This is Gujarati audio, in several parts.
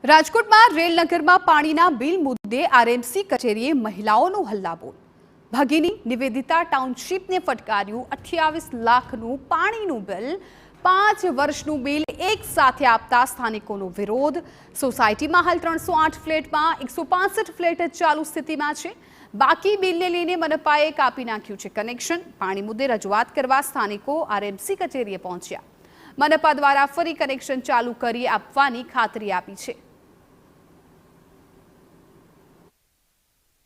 રાજકોટમાં રેલનગરમાં પાણીના બિલ મુદ્દે આરએમસી કચેરીએ મહિલાઓનો હલ્લાબોલ। ભગીની નિવેદિતા ટાઉનશીપને ફટકાર્યું 28 લાખનું પાણીનું બિલ। 5 વર્ષનું બિલ એક સાથે આપતા સ્થાનિકોનો વિરોધ। સોસાયટીમાં હાલ 308 ફ્લેટમાં 165 ફ્લેટ ચાલુ સ્થિતિમાં છે। બાકી બિલને લઈને મનપાએ કાપી નાખ્યું છે કનેક્શન। પાણી મુદ્દે રજૂઆત કરવા સ્થાનિકો આરએમસી કચેરીએ પહોંચ્યા। મનપા દ્વારા ફરી કનેક્શન ચાલુ કરી આપવાની ખાતરી આપી છે।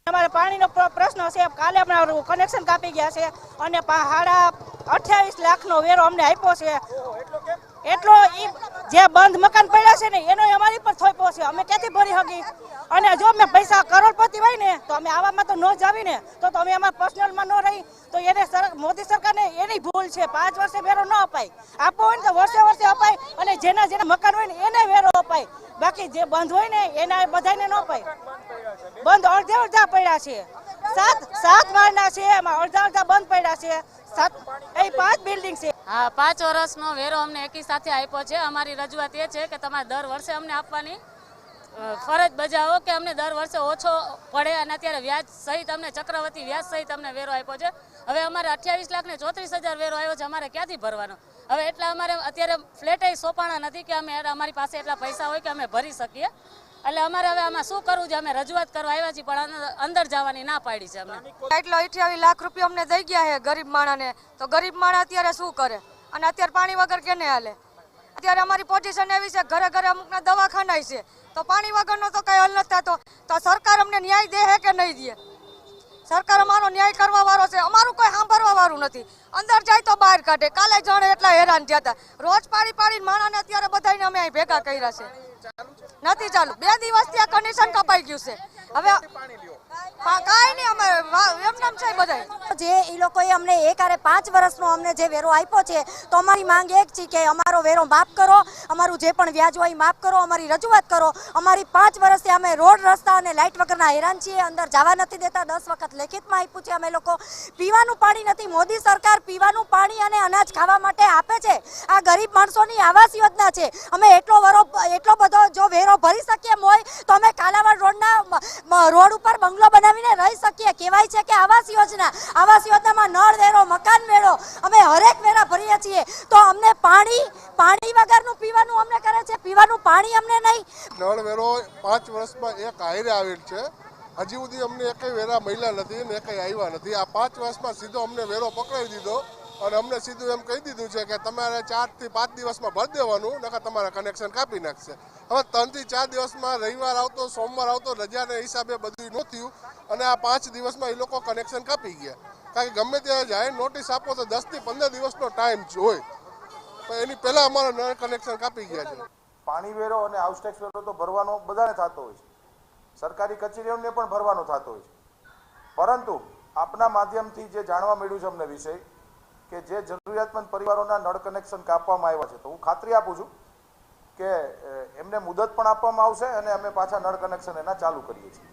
हमारे पानी नो प्रश्न है। काले अपना कनेक्शन कापी गया है और 28 लाख नो वेरो अमने आप्यो छे। एटलो जे बंद मकान पड्या छे ने एनो अमारी पर थोप्यो छे। अमे क्यांथी भरी हकी अने जो अमे पैसा करोड़पति होय ने तो अमे आवामां तो न जावी ने तो अमे अमार पर्सनल मां न रही तो एने मोदी सरकार ने एनी भूल छे। 5 वर्षे वेरो न अपाय। आपो होय तो वर्षे वर्षे अपाय अने जेना जेना मकान होय ने एने वेरो अपाय। बाकी जे बंद होय ने एना बधाने न अपाय। बंद अर्धा पड्या छे। 7 माळना छे एमां अर्धा बंद पड्या छे। 5 बिल्डिंग छे। हाँ, 5 वर्षनो वेरो अमने एकी साथे आप्यो छे। अमारी रजूआत ए छे के तमारे दर वर्षे अमने आपवानी फरज बजावो के अमने दर वर्षे ओछो पड़े अने अत्यारे व्याज सहित अमने चक्रवर्ती व्याज सहित अमने वेरो आप्यो छे। हवे अमारे 28 लाख ने 34,000 वेरो आव्यो छे। अमारे क्यांथी भरवानो? हवे एटला अमारे अत्यारे फ्लेटे सोपाणा नथी के अमे अमारी पासे एटला पैसा होय के अमे भरी सकीए। એટલે અમારે હવે આમાં શું કરવું છે? અમે રજૂઆત કરવા આવ્યા છીએ પણ અંદર જવાની ના પાડી છે અમને। એટલો 28 લાખ રૂપિયા અમને દઈ ગયા છે ગરીબ માણસને, તો ગરીબ માણસ અત્યારે શું કરે? અને અત્યારે પાણી વગર કેને હાલે? અત્યારે અમારી પોઝિશન એવી છે, ઘરે ઘરે અમુકના દવાખાના છે તો પાણી વગરનો તો કઈ હલ નથી થતો। તો સરકાર અમને ન્યાય દે છે કે નહીં દે? સરકાર અમારો ન્યાય કરવા વાળો છે, અમારું કોઈ સાંભળવા વાળું નથી। અંદર જાય તો બહાર કાઢે। કાલે જાણે એટલા હેરાન થયા હતા। રોજ પાડી પાડીને માણસને અત્યારે બધાને અમે અહીં ભેગા કર્યા છે। નથી ચાલુ। 2 દિવસથી આ કનેક્શન કપાઈ ગયું છે। હવે કાંઈ નહીં, અમે એમ નામ છે બધા જે એ લોકોએ અમને એકારે 5 વર્ષનો અમને જે વેરો આપ્યો છે તો અમારી માંગ એક છે કે અમારો વેરો માફ કરો, અમારું જે પણ વ્યાજ હોય માફ કરો, અમારી રજૂઆત કરો। અમારી 5 વર્ષથી અમે રોડ રસ્તા અને લાઇટ વગરના હેરાન છીએ। અંદર જવા નથી દેતા। 10 વખત લેખિતમાં આપ્યું છે અમે લોકો। પીવાનું પાણી નથી। મોદી સરકાર પીવાનું પાણી અને અનાજ ખાવા માટે આપે છે। આ ગરીબ માણસોની આવાસ યોજના છે। અમે એટલો બધો જો વેરો ભરી શકીએ હોય તો અમે કાલાવાડ રોડના રોડ ઉપર બંગલો બનાવીને રહી શકીએ। કહેવાય છે કે આવાસ યોજનામાં નળ વેરો, મકાન વેરો અમે હરેક વેરા ભરીએ છીએ। તો અમને પાણી વગરનું પીવાનું અમને કરે છે, પીવાનું પાણી અમને નહીં। નળ વેરો 5 વર્ષમાં એક હારે આવેલ છે। હજી સુધી અમને એકેય વેરા મળ્યા નથી ને એકેય આવ્યા નથી। આ 5 વર્ષમાં સીધો અમને વેરો પકડાવી દીધો અને અમને સીધું એમ કહી દીધું છે કે તમારે 4 થી 5 દિવસમાં ભરી દેવાનું, નકર તમારા કનેક્શન કાપી નાખશે। હવે 3 થી 4 દિવસમાં રવિવાર આવતો, સોમવાર આવતો, રજાના હિસાબે બધું ન થયું અને આ 5 દિવસમાં એ લોકો કનેક્શન કાપી ગયા। કારણ કે ગમે ત્યાં જાય નોટિસ આપો તો 10 થી 15 દિવસનો ટાઈમ હોય, પણ એની પહેલાં અમારા નળ કનેક્શન કાપી ગયા છે। પાણી વેરો અને હાઉસ ટેક્સ વેરો તો ભરવાનો બધાને થતો હોય છે, સરકારી કચેરીઓને પણ ભરવાનો થતો હોય છે। પરંતુ આપના માધ્યમથી જે જાણવા મળ્યું છે અમને વિષય કે જે જરૂરિયાતમંદ પરિવારોના નળ કનેક્શન કાપવામાં આવ્યા છે, તો હું ખાતરી આપું છું કે એમને મુદત પણ આપવામાં આવશે અને અમે પાછા નળ કનેક્શન એના ચાલુ કરીએ છીએ।